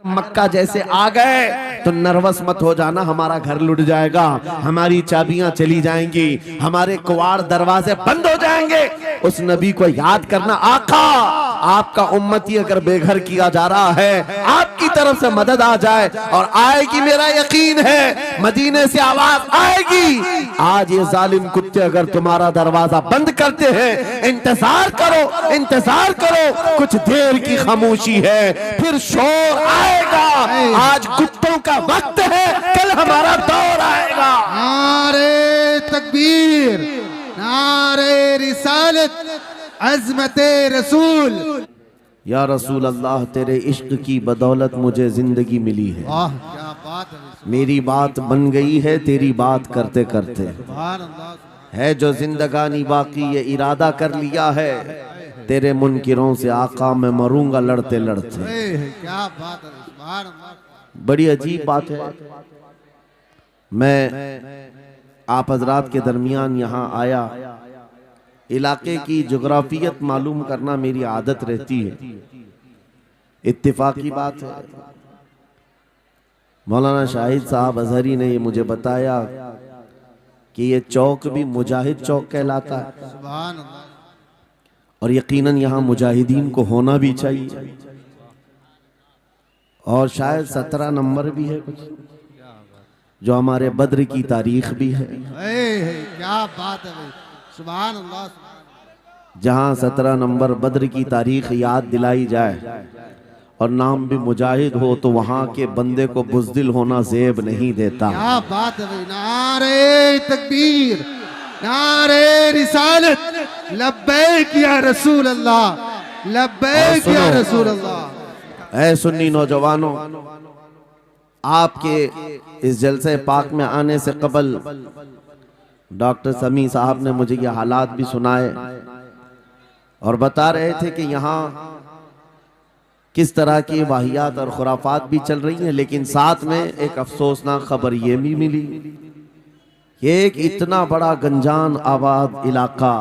मक्का जैसे आ गए तो नर्वस मत हो जाना, हमारा घर लुट जाएगा, हमारी चाबियां चली जाएंगी, हमारे कुआर दरवाजे बंद हो जाएंगे। उस नबी को याद करना, आका आपका उम्मती अगर बेघर किया जा रहा है, आपकी तरफ से मदद आ जाए और आएगी, मेरा यकीन है मदीने से आवाज आएगी। आज ये जालिम कुत्ते अगर तुम्हारा दरवाजा बंद करते हैं, इंतजार करो, इंतजार करो, कुछ देर की खामोशी है, फिर शोर आएगा। आज कुत्तों का वक्त है, कल हमारा दौर आएगा। नारे तकबीर, नारे रिसालत, अज़मते रसूल। या रसूल अल्लाह, तेरे इश्क की बदौलत मुझे जिंदगी मिली है। वाह क्या बात है, मेरी बात बन गई है तेरी बात करते करते। सुभान अल्लाह। है जो जिंदगानी बाकी ये इरादा कर लिया है, तेरे मुनकिरों से आका मैं मरूंगा लड़ते लड़ते। क्या बात है, सुभान अल्लाह। बड़ी अजीब बात है, मैं आप हजरात के दरमियान यहाँ आया, इलाके की जोग्राफियत मालूम करना मेरी आदत रहती है। इत्तेफाकी बात है, मौलाना शाहिद साहब अजहरी ने ये मुझे बताया कि ये चौक भी मुजाहिद चौक कहलाता है, सुभान अल्लाह। और यकीनन यहाँ मुजाहिदीन को होना भी चाहिए, और शायद 17 नंबर भी है कुछ, जो हमारे बद्र की तारीख भी है, क्या बात है भाई, सुभान अल्लाह। जहाँ 17 नंबर बद्र की तारीख याद दिलाई जाए और नाम भी मुजाहिद हो, तो वहाँ के बंदे को बुज़दिल होना ज़ेब नहीं देता। क्या बात है भाई, नारे तकबीर, नारे रिसालत, लब्बैक या रसूल अल्लाह, लब्बैक या रसूल अल्लाह। ऐ सुन्नी नौजवानों, आपके इस जलसे पाक में आने से कबल डॉक्टर समी साहब ने मुझे ये हालात भी सुनाए और बता रहे थे कि यहाँ किस तरह की वाहियात और खुराफात भी चल रही हैं, लेकिन साथ में एक अफसोसनाक खबर ये भी मिली कि एक इतना बड़ा गंजान आबाद इलाका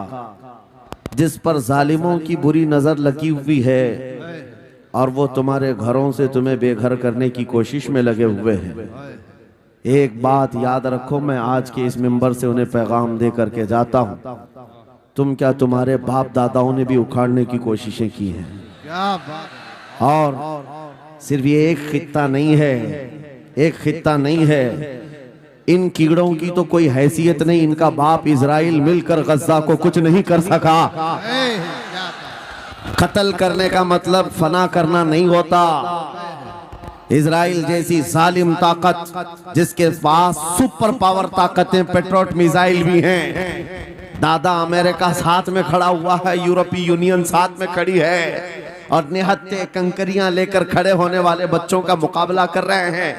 जिस पर जालिमों की बुरी नजर लगी हुई है और वो तुम्हारे घरों से तुम्हें बेघर करने की कोशिश में लगे हुए हैं। एक बात याद रखो, मैं आज के इस मिंबर से उन्हें पैगाम दे करके जाता हूँ, तुम क्या तुम्हारे बाप दादाओं ने भी उखाड़ने की कोशिशें की हैं। क्या बात। और सिर्फ ये एक खित्ता नहीं है, एक खित्ता नहीं है, इन कीड़ों की तो कोई हैसियत नहीं, इनका बाप इजराइल मिलकर गज्जा को कुछ नहीं कर सका। कत्ल करने का मतलब फना करना नहीं होता। इजराइल जैसी जालिम ताकत जिसके पास सुपर पावर ताकतें, पेट्रोट मिसाइल भी हैं, दादा अमेरिका साथ में खड़ा हुआ है, यूरोपीय यूनियन साथ में खड़ी है, और निहत्ते कंकरियां लेकर खड़े होने वाले बच्चों का मुकाबला कर रहे हैं,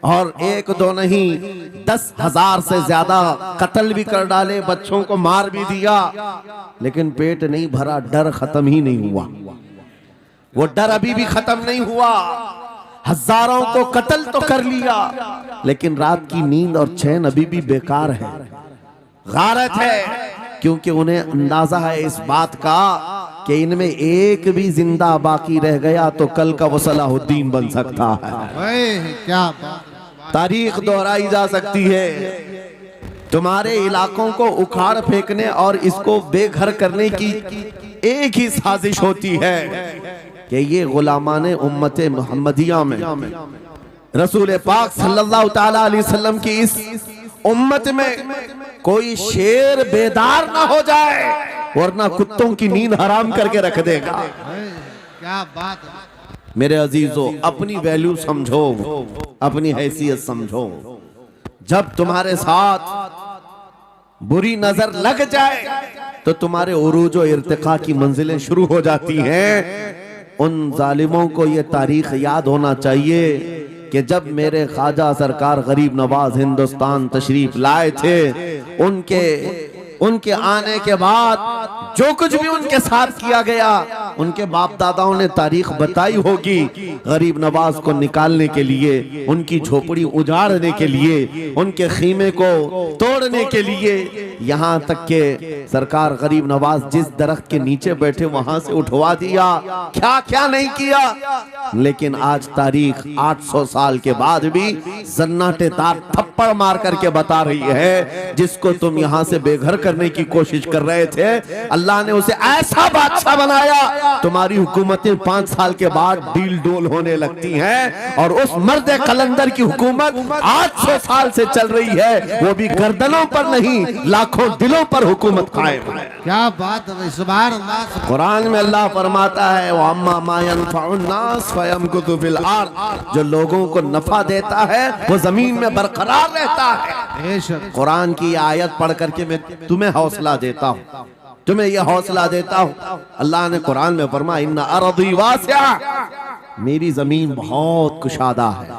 और एक दो नहीं 10,000 से ज्यादा कत्ल भी कर डाले, बच्चों को मार भी दिया, लेकिन पेट नहीं भरा, डर खत्म ही नहीं हुआ। वो डर अभी भी खत्म नहीं हुआ। हजारों को कत्ल तो कर लिया, लेकिन रात की नींद और चैन अभी भी बेकार है, गारत है, क्योंकि उन्हें अंदाजा है इस बात का कि इनमें एक भी जिंदा बाकी रह गया तो कल का वो सलाहुद्दीन बन सकता है। क्या बात। तारीख दोहराई जा सकती है। तुम्हारे इलाकों को उखाड़ फेंकने और इसको बेघर करने की एक ही साजिश होती है कि ये गुलामाने उम्मते मुहम्मदिया में रसूल पाक सल्लल्लाहु ताला अलैहि वसल्लम की इस उम्मत में कोई शेर बेदार ना हो जाए, वरना कुत्तों की नींद हराम करके रख देगा। क्या बात है। मेरे अजीजों, अपनी वैल्यू समझो, अपनी हैसियत समझो। जब तुम्हारे साथ बुरी नजर लग जाए तो तुम्हारे उरूज और इर्तिका की मंजिलें शुरू हो जाती हैं। उन जालिमों को ये तारीख याद होना चाहिए कि जब मेरे ख्वाजा सरकार गरीब नवाज हिंदुस्तान तशरीफ लाए थे, उनके आने के बाद जो कुछ भी उनके साथ किया गया, उनके बाप दादाओं ने तारीख बताई होगी। गरीब नवाज को निकालने के लिए, उनकी झोपड़ी उजाड़ने के लिए, उनके खीमे को तोड़ने के लिए यहाँ तक के सरकार गरीब नवाज जिस दरख्त के नीचे बैठे वहां से उठवा दिया, क्या क्या नहीं किया। लेकिन आज तारीख 800 साल के बाद भी सन्नाटेदार थप्पड़ मार करके बता रही है, जिसको तुम यहाँ से बेघर करने की कोशिश कर रहे थे, अल्लाह ने उसे ऐसा बादशाह बनाया, तुम्हारी हुकूमतें 5 साल के बाद डील डोल होने लगती हैं। और उस मर्द कलंदर की हुकूमत 800 साल से चल रही है, वो भी गर्दनों पर नहीं, लाखों दिलों पर हुकूमत कायम है। क्या बात है भाई, सुभान अल्लाह, सुभान। कुरान में अल्लाह फरमाता है, वो अम्मा मा यनफउन्नास फयमकुतु फिल अर्द, जो लोगों को नफा देता है वो जमीन में बरकरार रहता है। बेशक कुरान की आयत पढ़ करके मैं तुम्हें हौसला देता हूँ, तुम्हें यह हौसला देता हूँ। अल्लाह ने कुरान में फरमाया, इन्ना अर्दी वासिआ, मेरी जमीन बहुत कुशादा है,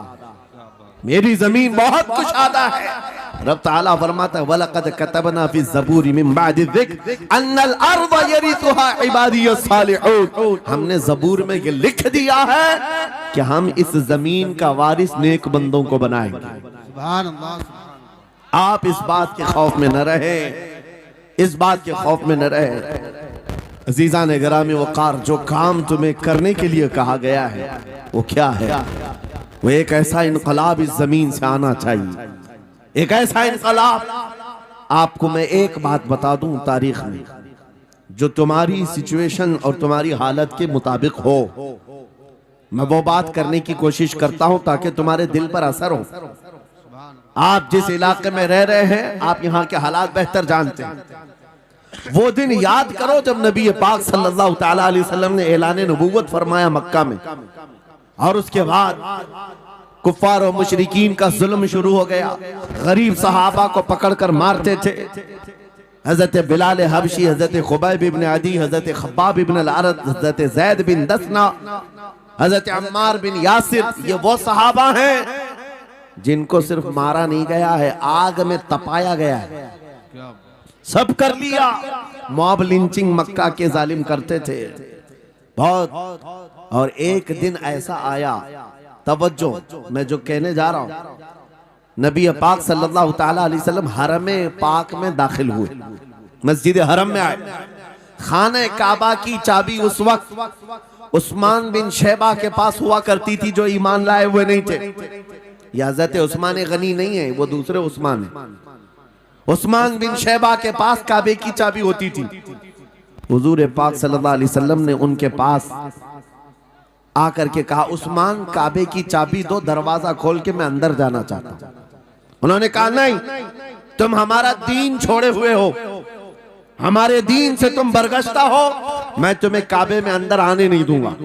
मेरी जमीन बहुत कुशादा है। रब ताला फरमाता है, वलक़द कतबना फी ज़बूरी मिन बअदि ज़िक्र अन्नल अर्द यरिथुहा इबादियस सालिहून, हमने ज़बूर में ये लिख दिया है कि हम इस जमीन का वारिस नेक बंदों को बनाएंगे। सुभान अल्लाह, आप इस बात के खौफ में न रहे, इस बात के खौफ में न रहे। अजीज़ान गिरामी वक़ार, जो काम तुम्हें करने के लिए कहा गया है वो क्या है? वो एक ऐसा इनकलाब इस जमीन से आना चाहिए, एक ऐसा इनकलाब। आपको मैं एक बात बता दूं, तारीख में जो तुम्हारी सिचुएशन और तुम्हारी हालत के मुताबिक हो, मैं वो बात करने की कोशिश करता हूं ताकि तुम्हारे दिल पर असर हो। आप जिस इलाके में रह रहे हैं, आप यहाँ के हालात बेहतर जानते हैं। वो दिन याद करो जब नबी पाक सल्लल्लाहु तआला अलैहि वसल्लम ने ऐलान नबूवत फरमाया मक्का में, और उसके बाद कुफ्फार और मुशरिकीन का जुल्म शुरू हो गया। गरीब सहाबा को पकड़कर मारते थे। हजरत बिलाल हबशी, हजरत खुबैब इब्न अदी, हजरत खब्बाब इब्न अल-अरद, हजरत ज़ैद बिन दसना, हजरत अम्मार बिन यासिर, ये वो सहाबा हैं जिनको सिर्फ मारा नहीं गया है, आग में तपाया गया है। सब कर लिया। मॉब लिंचिंग मक्का के जालिम करते थे बहुत। और एक दिन ऐसा आया, तवज्जो, मैं जो कहने जा रहा हूं, नबी पाक सल्लल्लाहु तआला अलैहि वसल्लम हरम पाक में दाखिल हुए, मस्जिद हरम में आए। खाने काबा की चाबी उस वक्त उस्मान बिन शैबा के पास हुआ करती थी, जो ईमान लाए हुए नहीं थे। हज़रत उस्मान गनी नहीं है, वो दूसरे उस्मान है। उस्मान बिन शैबा के पास काबे की चाबी होती थी। हुजूर पाक सल्लल्लाहु अलैहि वसल्लम ने उनके पास आकर के कहा, उस्मान काबे की चाबी दो, दरवाजा खोल के मैं अंदर जाना चाहता हूं। उन्होंने कहा, नहीं, तुम हमारा दीन छोड़े हुए हो, हमारे दीन से तुम बरगश्ता हो, मैं तुम्हें काबे में अंदर आने नहीं दूंगा।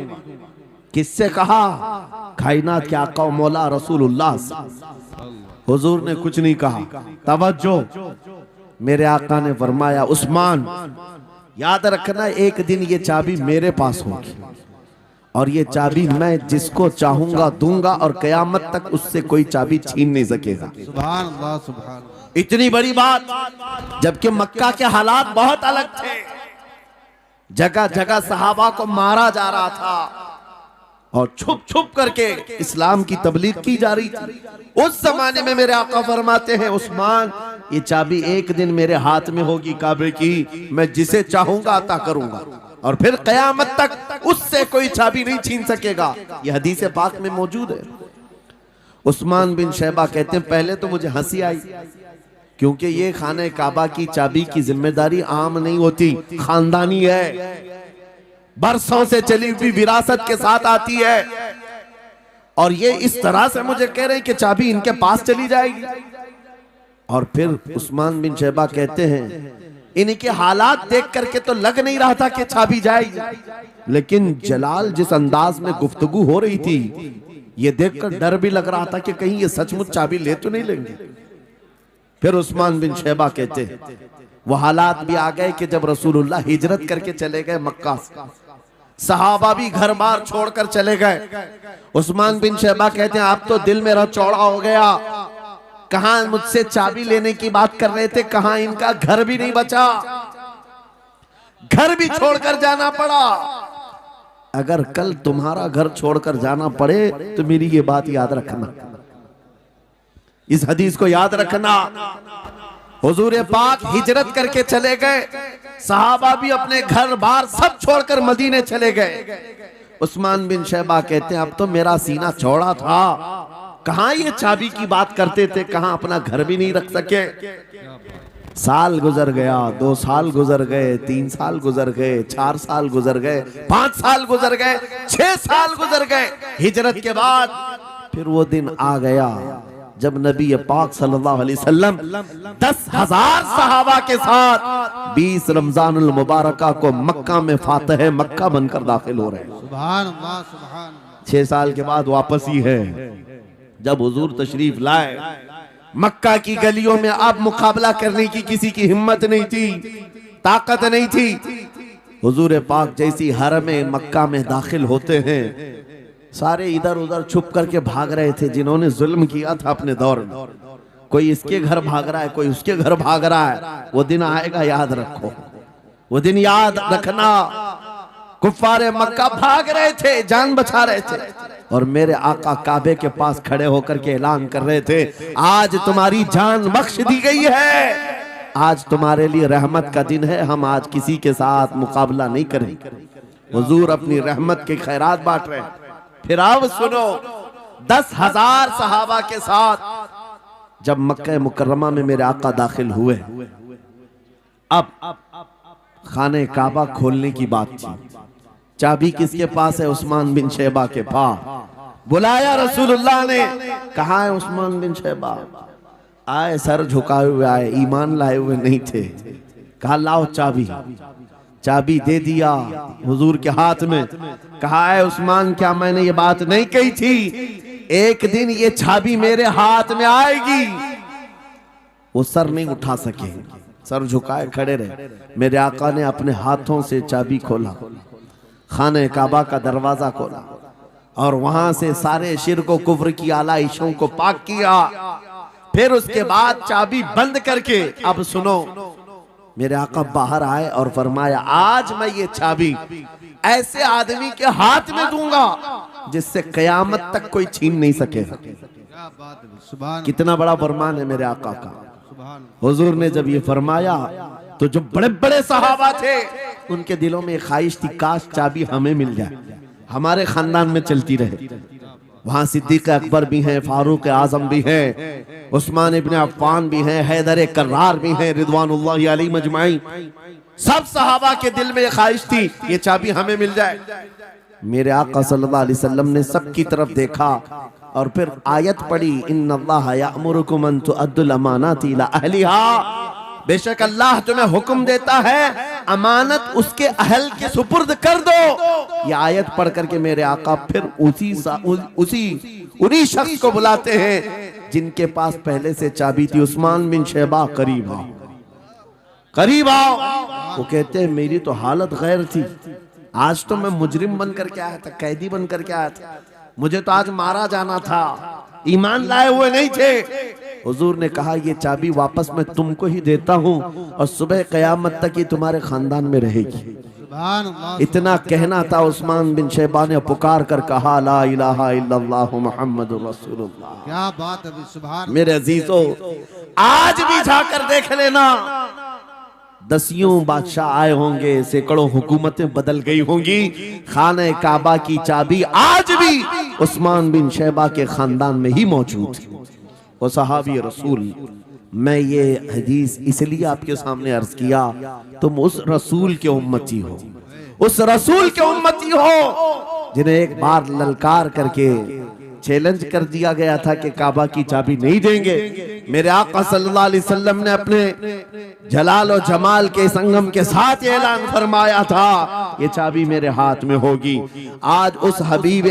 किससे कहा? कायनात के आका मौला रसूलुल्लाह। हुजूर ने कुछ नहीं कहा। तवज्जो, मेरे आका ने फरमाया, उस्मान याद रखना, एक दिन ये चाबी मेरे पास होगी और ये चाबी मैं जिसको चाहूंगा दूंगा, और कयामत तक उससे कोई चाबी छीन नहीं सकेगा। सुभान अल्लाह, सुभान अल्लाह। इतनी बड़ी बात, जबकि मक्का के हालात बहुत अलग थे। जगह जगह सहाबा को मारा जा रहा था और छुप छुप करके इस्लाम की तबलीग की जा रही थी। उस जमाने में मेरे आका फरमाते हैं, उस्मान ये चाबी एक दिन मेरे हाथ में होगी काबे की, मैं जिसे चाहूंगा अता करूंगा, और फिर कयामत तक उससे कोई चाबी नहीं छीन सकेगा। यह हदीस पाक में मौजूद है। उस्मान बिन शैबा कहते हैं, पहले तो मुझे हंसी आई, क्योंकि ये खाने काबा की चाबी की जिम्मेदारी आम नहीं होती, खानदानी है, बरसों से चली हुई विरासत के साथ आती है। और ये इस तरह से मुझे कह रहे हैं कि चाबी इनके पास चली जाएगी। और फिर उस्मान बिन शैबा कहते हैं, इनके हालात देख करके तो लग नहीं रहा था कि चाबी जाएगी, लेकिन जलाल जिस अंदाज में गुफ्तगू हो रही थी, ये देखकर डर भी लग रहा था कि कहीं ये सचमुच चाबी ले तो नहीं लेंगे। फिर उस्मान बिन शैबा कहते हैं, वो हालात भी आ गए कि जब रसूलुल्लाह हिजरत करके चले गए मक्का से, सहाबा भी घर बार छोड़कर चले गए। उस्मान बिन शैबा कहते हैं, आप तो दिल मेरा चौड़ा हो गया, कहां मुझसे चाबी लेने की बात कर रहे थे, कहां इनका घर भी नहीं बचा, घर भी छोड़कर जाना पड़ा। अगर कल तुम्हारा घर छोड़कर जाना पड़े तो मेरी ये बात याद रखना, इस हदीस को याद रखना। हुजूर पाक हिजरत करके चले गए, सहाबा भी अपने घर बार सब छोड़कर मदीने चले गए। उस्मान बिन शैबा कहते हैं अब तो मेरा सीना चौड़ा था, कहां ये चाबी की बात करते थे, कहां अपना घर भी नहीं रख सके। साल गुजर गया, 2 साल गुजर गए, 3 साल गुजर गए, 4 साल गुजर गए, 5 साल गुजर गए, 6 साल गुजर गए। हिजरत के बाद फिर वो दिन आ गया जब नबी पाक सल्लल्लाहु अलैहि वसल्लम 10,000 सहाबा के साथ 20 रमजानुल मुबारका को मक्का में फातह मक्का बनकर दाखिल हो रहे हैं। सुभान अल्लाह, सुभान अल्लाह। 6 साल के बाद वापस ही है जब हुजूर तशरीफ लाए। मक्का की गलियों में अब मुकाबला करने की किसी की हिम्मत नहीं थी, ताकत नहीं थी। हुजूर पाक जैसी हरम मक्का में दाखिल होते हैं, सारे इधर उधर छुप करके भाग रहे थे जिन्होंने जुल्म किया था अपने दौर में। कोई इसके घर भाग रहा है, कोई उसके घर भाग रहा है। वो दिन आएगा, याद रखो, वो दिन याद रखना। कुफ्फारे मक्का भाग रहे थे, जान बचा रहे थे, और मेरे आका काबे के पास खड़े होकर के ऐलान कर रहे थे आज तुम्हारी जान बख्श दी गई है, आज तुम्हारे लिए रहमत का दिन है, हम आज किसी के साथ मुकाबला नहीं करेंगे। हुजूर अपनी रहमत के खैरात बांट रहे हैं। फिर अब सुनो, 10,000 सहाबा के साथ जब मक्का मुकर्रमा में मेरे आका दाखिल हुए, अब खाने काबा खोलने की बात थी। चाबी किसके पास है? उस्मान बिन शैबा के पास। बुलाया रसूलुल्लाह ने, कहा है उस्मान बिन शैबा? आए, सर झुकाए हुए आए, ईमान लाए हुए नहीं थे। कहा लाओ चाबी। चाबी दे दिया हुजूर के हाथ में। कहा है उस्मान, क्या मैंने ये बात नहीं कही थी, एक दिन ये चाबी मेरे हाथ में आएगी? वो सर नहीं उठा सके, सर झुकाए खड़े रहे। मेरे आका ने अपने हाथों से चाबी खोला, खाने काबा का दरवाजा खोला, और वहां से सारे शिर्क व कुफ्र की आलाइशों को पाक किया। फिर उसके बाद चाबी बंद करके, अब सुनो, मेरे आका बाहर आए और फरमाया आज मैं ये चाबी ऐसे आदमी के हाथ में दूंगा जिससे कयामत तक कोई छीन नहीं सकेगा। क्या बात है, सुभान। कितना बड़ा फरमान है मेरे आका का। सुभान। हुजूर ने जब ये फरमाया तो जो बड़े बड़े सहाबा थे उनके दिलों में ख्वाहिश थी काश चाबी हमें मिल जाए, हमारे खानदान में चलती रहे। वहां सिद्दीक अकबर भी हैं, फारूक आजम भी हैं, उस्मान इब्न अफ्फान भी हैं, हैदर कर्रार भी हैं, रिदवानुल्लाहि अलैहि मजमाइन। सब सहाबा के दिल में ख्वाहिश थी ये चाबी हमें मिल जाए। मेरे आका सल्लल्लाहु अलैहि वसल्लम ने सबकी तरफ देखा और फिर आयत पढ़ी, इन्नल्लाह यअमुरुकुम अन तुअद्दुल अमानाति इला अहलिहा। बेशक अल्लाह तुम्हें हुक्म देता है अमानत उसके अहल के सुपुर्द कर दो। ये आयत पढ़ करके मेरे आका फिर उन्हीं शख्स को बुलाते हैं जिनके पास पहले से चाबी थी। उस्मान बिन शैबा, करीब आओ, करीब आओ। वो कहते हैं मेरी तो हालत गैर थी, आज तो मैं मुजरिम बन करके आया था, कैदी बन करके आया था, मुझे तो आज मारा जाना था, ईमान लाए हुए नहीं थे। हुजूर ने कहा ये चाबी वापस मैं तुमको ही देता हूँ और सुबह कयामत तक ये तुम्हारे खानदान में रहेगी। सुभान अल्लाह। इतना कहना था, उस्मान बिन शैबा ने पुकार कर कहा ला इलाहा इल्लल्लाहु मुहम्मदुर रसूलुल्लाह। क्या बात है, सुभान। मेरे अजीजों, आज भी जाकर देख लेना, दसियों बादशाह आए होंगे, सैकड़ों हुकूमतें बदल गई होंगी, खाने काबा की चाबी आज भी उस्मान बिन शैबा के खानदान में ही मौजूद है। वो सहाबी रसूल। मैं ये हदीस इसलिए आपके सामने अर्ज किया, तुम उस रसूल के उम्मती हो, उस रसूल के उम्मती हो जिन्हें एक बार ललकार करके चैलेंज कर दिया गया था कि काबा की चाबी नहीं देंगे। मेरे आका सल्लल्लाहु अलैहि वसल्लम ने अपने जलाल और जमाल के संगम के साथ ऐलान फरमाया था ये चाबी मेरे हाथ में होगी। आज उस हबीब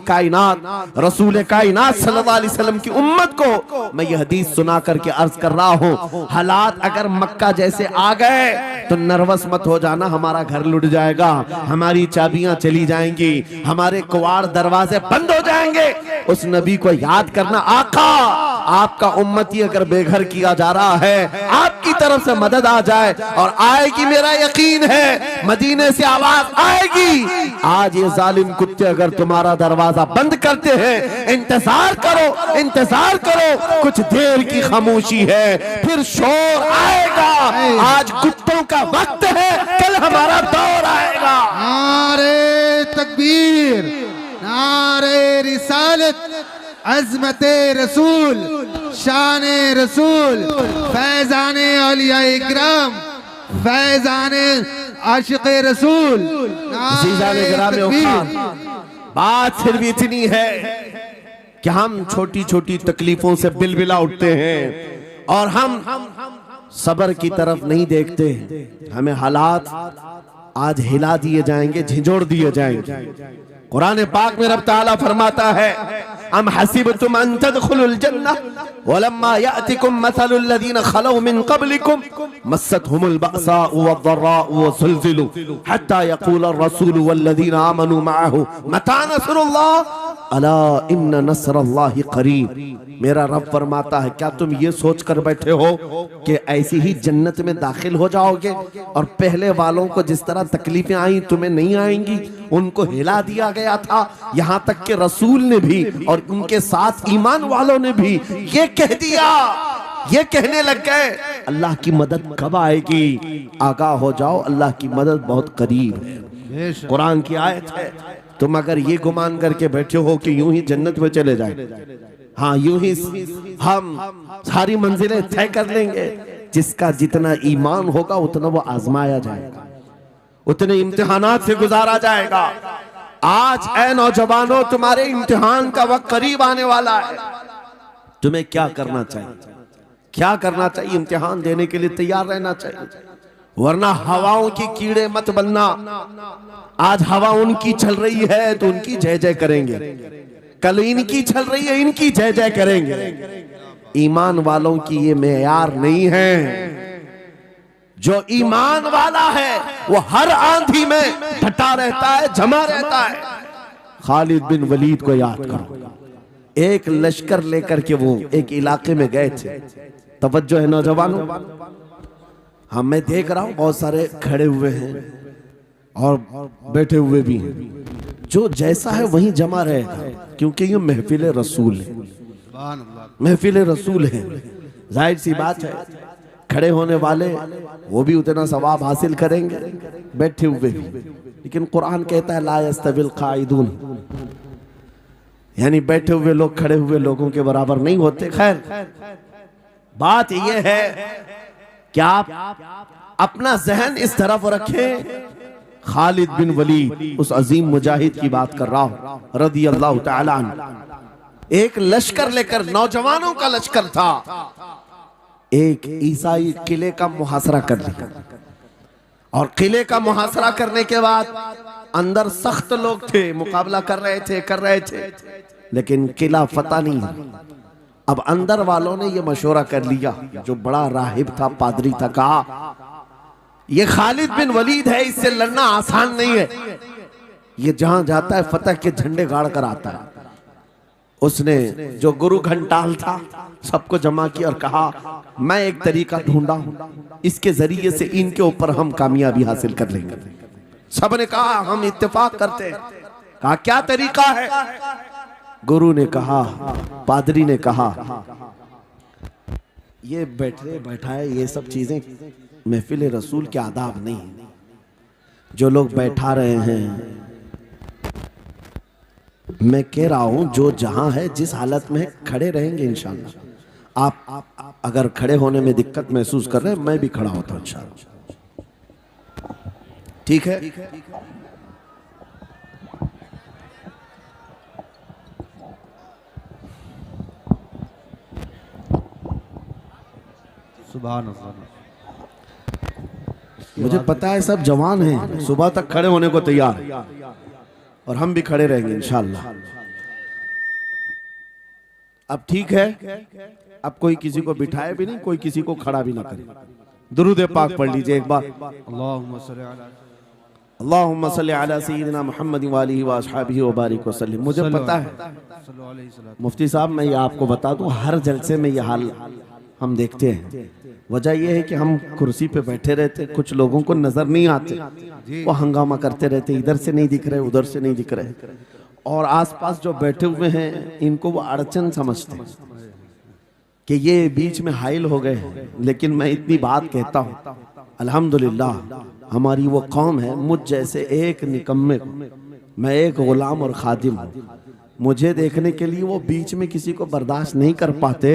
कायनात रसूल कायनात सल्लल्लाहु अलैहि वसल्लम की उम्मत को मैं ये हदीस सुना करके अर्ज कर रहा हूँ, हालात अगर मक्का जैसे आ गए तो नर्वस मत हो जाना, हमारा घर लुट जाएगा, हमारी चाबियां चली जाएंगी, हमारे कुवाड़ दरवाजे बंद हो जाएंगे। उस नबी को याद करना, आका आपका उम्मती अगर बेघर किया जा रहा है, आपकी तरफ से मदद आ जाए और आएगी, मेरा यकीन है मदीने से आवाज आएगी। आज ये जालिम कुत्ते अगर तुम्हारा दरवाजा बंद करते हैं, इंतजार करो, इंतजार करो, कुछ देर की खामोशी है, फिर शोर आएगा। आज कुत्तों का वक्त है, कल हमारा दौर आएगा। नारे तकबीर, नारे रिसालत, अज़मते रसूल, शाने रसूल, फैजाने औलिया इकराम, फैजाने आशिक़े रसूल। अज़ीज़ाने गिरामे उखार, बात सिर्फ इतनी है कि हम छोटी छोटी तकलीफों से बिलबिला उठते हैं और हम सबर की तरफ नहीं देखते। हमें हालात आज हिला दिए जाएंगे, झिझोड़ दिए जाएंगे। कुरान पाक में रब ताला फरमाता है, अम हसिबतुम अन तदखुलुल जन्नह वलम्मा यातिकुम मसलुल लदीन खलौ मिन क़ब्लिकुम मस्सतहुमुल बअसाउ वद्दर्राउ वज़ुलज़िलू हत्ता यक़ूल अर्रसूल वल्लदीन आमनू मअहु मता नस्रुल्लाह अला इन्न नस्रल्लाहि क़रीब। मेरा रब फरमाता है, क्या तुम ये सोच कर बैठे हो कि ऐसी ही जन्नत में दाखिल हो जाओगे और पहले वालों को जिस तरह तकलीफें आई तुम्हें नहीं आएंगी? उनको हिला दिया गया था, यहाँ तक कि रसूल ने भी और उनके साथ ईमान वालों ने भी ये कह दिया, ये कहने लग गए अल्लाह की मदद कब आएगी? आगाह हो जाओ, अल्लाह की मदद बहुत करीब है। कुरान की आयत है। तुम अगर ये गुमान करके बैठे हो कि यूं ही जन्नत में चले जाए, हाँ यूं ही हम सारी मंजिलें तय कर लेंगे, जिसका जितना ईमान होगा उतना वो आजमाया जाएगा, उतने इम्तिहानात से गुजारा जाएगा। आज ऐ नौजवानों, तुम्हारे इम्तिहान का वक्त करीब आने वाला है। तुम्हें क्या करना चाहिए? क्या करना चाहिए? इम्तिहान देने के लिए तैयार रहना चाहिए, वरना हवाओं की कीड़े मत बनना। आज हवा उनकी चल रही है तो उनकी जय जय करेंगे, कल इनकी चल रही है इनकी जय जय करेंगे। ईमान वालों की ये मेयार नहीं है। जो ईमान वाला है वो हर आंधी में डटा रहता है, जमा रहता है। खालिद बिन वलीद को याद करो, एक लश्कर लेकर के वो एक इलाके में गए थे। तवज्जो है नौजवानों, हाँ मैं देख रहा हूं बहुत सारे खड़े हुए हैं और बैठे हुए भी हैं। जो जैसा है वहीं जमा रहेगा, क्योंकि ये महफिल रसूल है, महफिल रसूल है। जाहिर सी बात है, खड़े होने वाले वो भी उतना सवाब हासिल करेंगे, बैठे हुए भी। लेकिन कुरान कहता है ला यस्तविल काइदून, यानी बैठे हुए लोग खड़े हुए लोगों के बराबर नहीं होते। खैर बात यह है कि आप अपना जहन इस तरफ रखें। खालिद बिन वलीद, उस अजीम मुजाहिद की बात कर रहा हूं रदी अल्लाह तआला अन्हु। एक लश्कर लेकर, नौजवानों का लश्कर था, एक ईसाई किले का मुहासरा कर लिया। और किले का मुहासरा करने के बाद अंदर सख्त लोग थे, मुकाबला कर रहे थे, लेकिन किला फतह नहीं हुआ। अब अंदर वालों ने ये मशवरा कर लिया, जो बड़ा राहिब था, पादरी था, कहा ये खालिद बिन वलीद है, इससे लड़ना आसान नहीं है। ये जहां जाता है फतह के झंडे गाड़ कर आता है। उसने जो गुरु घंटाल था सबको जमा किया और कहा मैं एक तरीका ढूंढा हूं, इसके जरिए से इनके ऊपर हम कामयाबी हासिल कर लेंगे। सबने कहा हम इत्तेफाक करते हैं। कहा क्या तरीका है? गुरु ने कहा, पादरी ने कहा, ये बैठाए ये सब चीजें महफिल रसूल के आदाब नहीं। जो लोग बैठा रहे हैं, मैं कह रहा हूं जो जहां है जिस हालत में खड़े रहेंगे इंशाअल्लाह। आप अगर खड़े होने में दिक्कत महसूस कर रहे हैं, मैं भी खड़ा होता हूं इंशाअल्लाह। ठीक है? सुभान अल्लाह। मुझे पता है सब जवान हैं, सुबह तक खड़े होने को तैयार है और हम भी खड़े रहेंगे इंशाअल्लाह। अब ठीक है, अब कोई किसी को बिठाए भी नहीं, कोई किसी को खड़ा भी ना करे। दुरूद पाक पढ़ लीजिए एक बार। अल्लाहुम्मा सल्ली अला सय्यिदिना मुहम्मद व आलिहि व अस्हाबिहि व बारिक वसल्लम। मुझे पता है सल्लल्लाहु अलैहि वसल्लम। मुफ्ती साहब, मैं ये आपको बता दूं, हर जलसे में ये हाल हम देखते हैं। वजह यह है कि हम कुर्सी पे बैठे रहते, कुछ लोगों को नजर नहीं आते, वो हंगामा करते रहते, इधर से नहीं दिख रहे, उधर से नहीं दिख रहे, और आसपास जो बैठे हुए हैं इनको वो अड़चन समझते हैं कि ये बीच में हाइल हो गए हैं। लेकिन मैं इतनी बात कहता हूँ, अल्हम्दुलिल्लाह हमारी वो कौम है, मुझ जैसे एक निकम्मे को, मैं एक गुलाम और खादिम हूँ, मुझे देखने के लिए वो बीच में किसी को बर्दाश्त नहीं कर पाते,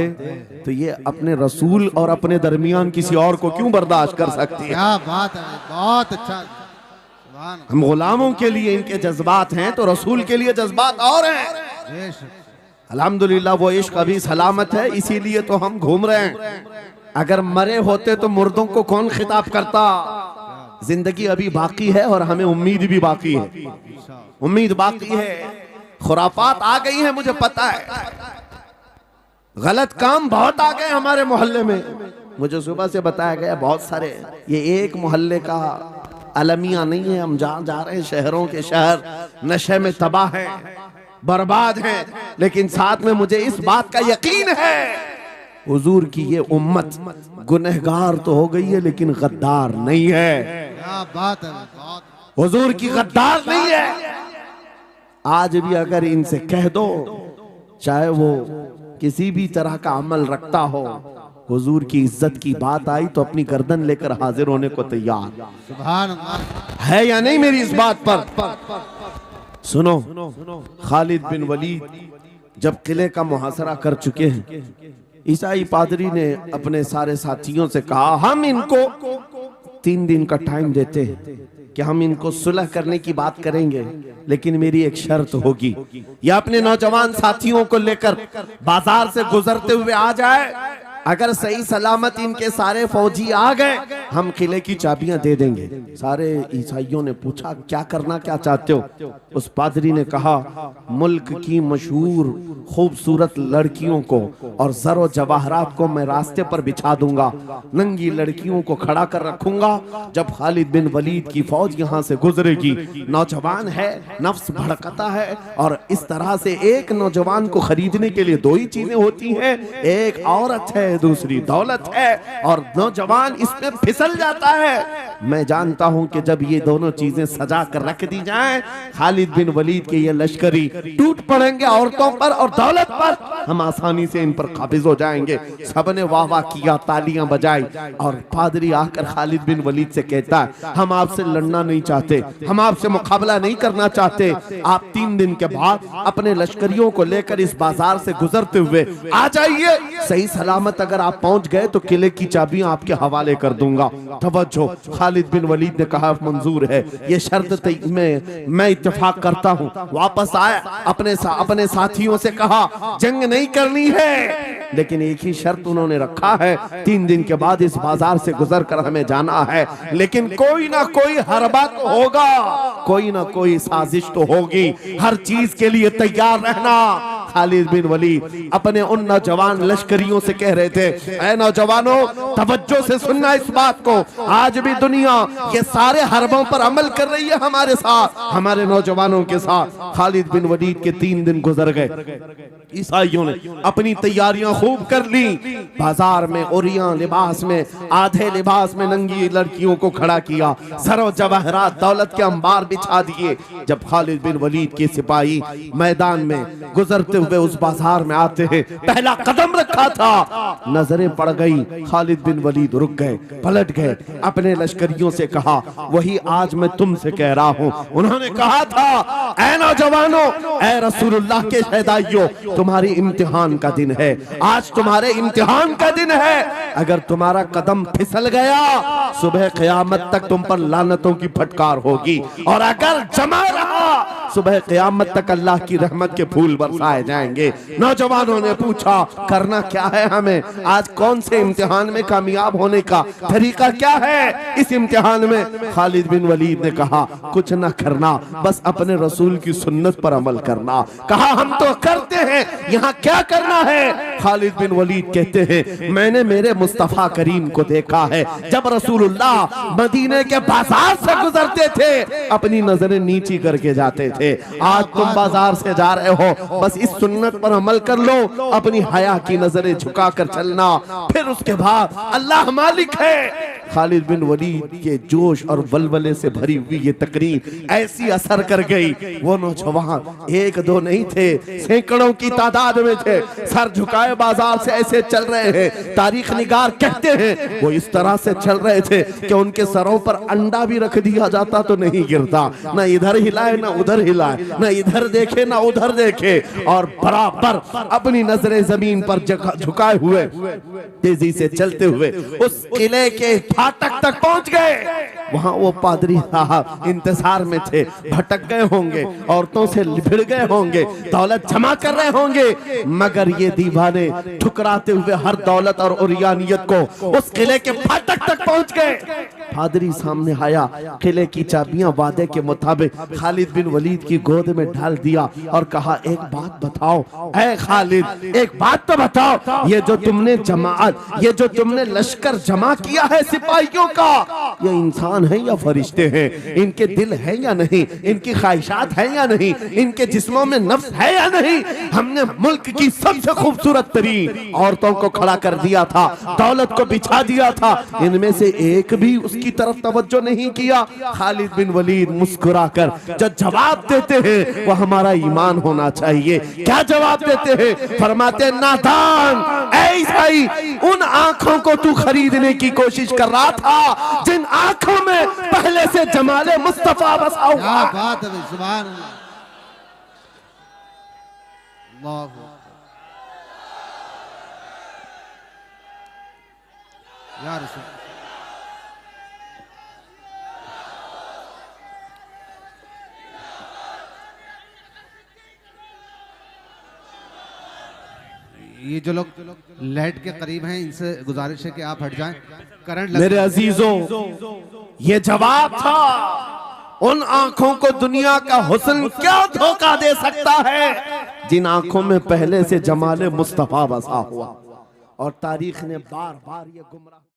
तो ये अपने रसूल और अपने दरमियान किसी और को क्यों बर्दाश्त कर सकती है? क्या बात है, बहुत अच्छा। सुभान अल्लाह। हम गुलामों के लिए इनके जज्बात हैं तो रसूल के लिए जज्बात और हैं। बेशक। अल्हम्दुलिल्लाह वो इश्क अभी सलामत है, इसीलिए तो हम घूम रहे हैं। अगर मरे होते तो मुर्दों को कौन खिताब करता? जिंदगी अभी बाकी है और हमें उम्मीद भी बाकी है, उम्मीद बाकी है। खुराफात आ गई है, मुझे पता है, गलत काम बहुत आ गए हमारे मोहल्ले में। मुझे सुबह से बताया गया बहुत सारे, ये एक मोहल्ले का अलमिया नहीं है, हम जहाँ जा रहे हैं शहरों के शहर नशे में तबाह हैं, बर्बाद हैं। लेकिन साथ में मुझे इस बात का यकीन है, हुजूर की ये उम्मत गुनहगार तो हो गई है लेकिन गद्दार नहीं है। क्या बात है, बहुत। हुजूर की गद्दार नहीं है। आज भी अगर इनसे कह दो, चाहे वो किसी भी तरह का अमल रखता हो, हुजूर की इज्जत की बात आई तो अपनी गर्दन लेकर हाजिर होने को तैयार सुभान अल्लाह। है या नहीं मेरी इस बात पर? सुनो, खालिद बिन वलीद जब किले का मुहासरा कर चुके हैं, ईसाई पादरी ने अपने सारे साथियों से कहा, हम इनको 3 दिन का टाइम देते हैं कि हम इनको सुलह करने की बात करेंगे, लेकिन मेरी एक शर्त होगी, या अपने नौजवान साथियों को लेकर बाजार से गुजरते हुए आ जाए, अगर सही सलामत इनके सारे फौजी आ गए हम किले की चाबियां दे देंगे। सारे ईसाइयों ने पूछा, क्या करना क्या चाहते हो? उस पादरी ने कहा, मुल्क की मशहूर खूबसूरत लड़कियों को और ज़रो जवाहरात को मैं रास्ते पर बिछा दूंगा, नंगी लड़कियों को खड़ा कर रखूंगा, जब खालिद बिन वलीद की फौज यहाँ से गुजरेगी, नौजवान है, नफ्स भड़कता है, और इस तरह से एक नौजवान को खरीदने के लिए 2 ही चीजें होती हैं, एक औरत है, दूसरी दौलत है, और नौजवान इसमें फिसल जाता है। मैं जानता हूं कि जब ये दोनों चीजें सजा कर रख दी जाएं, खालिद बिन वलीद के ये लश्करी टूट पड़ेंगे औरतों पर और दौलत पर, हम आसानी से इन पर काबिज हो जाएंगे। सबने वाह वाह किया, तालियां बजाई, और पादरी आकर खालिद बिन वलीद से कहता है, हम आपसे लड़ना नहीं चाहते, हम आपसे मुकाबला नहीं करना चाहते, आप 3 दिन के बाद अपने लश्करियों को लेकर इस बाजार से गुजरते हुए आ जाइए, सही सलामत अगर आप पहुंच गए तो किले की चाबियां आपके हवाले कर दूंगा। तवज्जो, खालिद बिन वलीद ने कहा, मंजूर है, ये शर्त मैं इत्तेफाक करता हूं। वापस आया, अपने साथियों से कहा, जंग नहीं करनी है, लेकिन एक ही शर्त उन्होंने रखा है, 3 दिन के बाद इस बाजार से गुजर कर हमें जाना है, लेकिन कोई ना कोई हरबा तो होगा, कोई ना कोई साजिश तो होगी, हर चीज के लिए तैयार रहना। खालिद बिन वलीद अपने उन नौजवान लश्करियों से कह रहे थे, ऐ नौजवानों, तवज्जो से सुनना इस बात को, आज भी दुनिया ये सारे हरबों पर अमल कर रही है हमारे साथ, हमारे नौजवानों के साथ। खालिद बिन वलीद के 3 दिन गुजर गए, ईसाइयों ने अपनी तैयारियां खूब कर ली, बाजार में ओरियां लिबास में, आधे लिबास में नंगी लड़कियों को खड़ा किया, सरो जवाहरात दौलत के अंबार बिछा दिए। जब खालिद बिन वलीद के सिपाही मैदान में गुजरते हुए उस बाजार में आते हैं, पहला कदम रखा था, नजरें पड़ गई, खालिद बिन वलीद रुक गए, पलट गए, अपने लश्करियों से कहा, वही आज मैं तुमसे कह रहा हूं। उन्होंने कहा था, ऐ नौजवानों, ऐ रसूलुल्लाह के शहदाइयों, तुम्हारी इम्तिहान का दिन है, आज तुम्हारे इम्तिहान का दिन है, अगर तुम्हारा कदम फिसल गया सुबह क़यामत तक तुम पर लानतों की फटकार होगी, और अगर जमा रहा सुबह क़यामत तक अल्लाह की रहमत के फूल बरसाए जाएंगे। नौजवानों ने पूछा, करना क्या है हमें, आज कौन से इम्तिहान में कामयाब होने का तरीका क्या है इस इम्तिहान में? खालिद बिन वलीद ने कहा, कुछ ना करना, बस अपने रसूल की सुन्नत पर अमल करना। कहा, हम तो करते हैं, यहाँ क्या करना है? खालिद बिन वलीद कहते हैं मैंने मेरे मुस्तफा करीम को देखा है जब रसूलुल्लाह मदीने के बाजार से गुजरते थे अपनी नजरें नीची करके जाते थे। आज तुम बाजार से जा रहे हो, बस इस सुन्नत पर अमल कर लो, अपनी हया की नजरें झुकाकर चलना, फिर उसके बाद अल्लाह मालिक है। खालिद बिन वलीद के जोश और वलवले से भरी हुई ये तकरीर ऐसी असर कर गई, वो नौजवान एक दो नहीं थे, सैकड़ों की तादाद में थे, सर झुकाए बाजार से ऐसे चल रहे हैं। तारीख निगार कहते हैं वो इस तरह से चल रहे थे कि उनके सरों पर अंडा भी रख दिया जाता तो नहीं गिरता, ना इधर हिलाए ना उधर हिलाए, ना इधर देखे ना उधर देखे, और बराबर अपनी नजरें जमीन पर झुकाए हुए तेजी से चलते हुए उस किले के फाटक तक पहुंच गए। वहां वो पादरी साहब इंतजार में थे, भटक गए होंगे, औरतों से भिड़ गए होंगे, दौलत जमा कर रहे होंगे, मगर ये दीवाने ठुकराते हुए हर दौलत और उरियानियत को उस किले के फाटक तक पहुंच गए। पादरी सामने आया, किले की चाबियां वादे के मुताबिक खालिद बिन वलीद की गोद में डाल दिया और कहा एक बात बताओ ऐ खालिद, एक बात तो बताओ, ये जो तुमने जमात, ये जो तुमने लश्कर जमा किया है सिपाहियों का, ये इंसान है या फरिश्ते हैं? इनके दिल है या नहीं? इनकी ख्वाहिशात है या नहीं? इनके जिस्मों में नफ्स है या नहीं? हमने मुल्क की सबसे खूबसूरत तरीन औरतों को खड़ा कर दिया था, दौलत को बिछा दिया था, इनमें से एक भी उसकी तरफ तवज्जो नहीं किया। खालिद बिन वलीद मुस्कुराकर जो जवाब देते हैं वो हमारा ईमान होना चाहिए। क्या जवाब देते हैं? फरमाते नादान, ऐ ईसाई, उन आंखों को तू खरीदने की कोशिश कर रहा था जिन आंखों में पहले से जमाले मुस्तफा बसा हुआ। क्या बात है, सुभान अल्लाह, अल्लाह अकबर। या रसूल, ये जो लोग लाइट के करीब हैं इनसे गुजारिश है कि आप हट जाएं, करंट लग। मेरे अजीजों, ये जवाब था। उन आंखों को दुनिया का हुस्न क्या धोखा दे सकता है जिन आंखों में पहले से जमाले मुस्तफा बसा हुआ। और तारीख ने बार बार ये गुमराह